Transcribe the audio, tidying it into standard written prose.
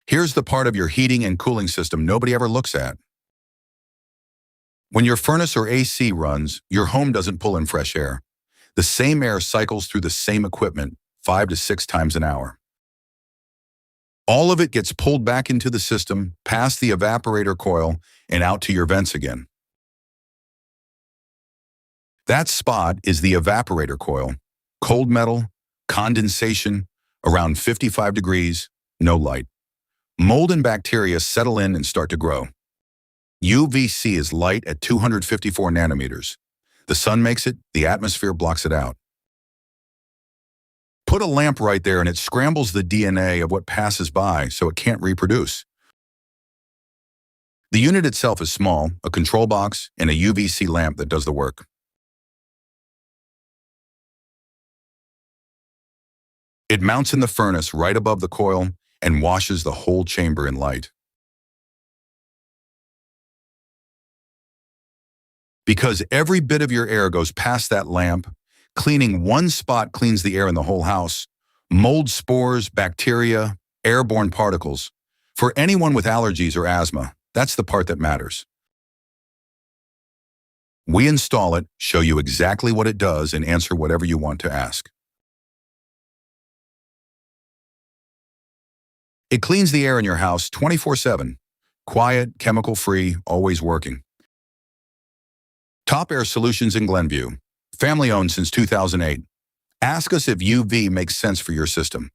Here's the part of your heating and cooling system nobody ever looks at. When your furnace or AC runs, your home doesn't pull in fresh air. The same air cycles through the same equipment 5 to 6 times an hour. All of it gets pulled back into the system, past the evaporator coil, and out to your vents again. That spot is the evaporator coil. Cold metal, condensation, around 55 degrees, no light. Mold and bacteria settle in and start to grow. UVC is light at 254 nanometers. The sun makes it, the atmosphere blocks it out. Put a lamp right there and it scrambles the DNA of what passes by so it can't reproduce. The unit itself is small, a control box, and a UVC lamp that does the work. It mounts in the furnace right above the coil and washes the whole chamber in light. Because every bit of your air goes past that lamp, cleaning one spot cleans the air in the whole house. Mold spores, bacteria, airborne particles. For anyone with allergies or asthma, that's the part that matters. We install it, show you exactly what it does, and answer whatever you want to ask. It cleans the air in your house 24/7. Quiet, chemical-free, always working. Top Air Solutions in Glenview. Family-owned since 2008. Ask us if UV makes sense for your system.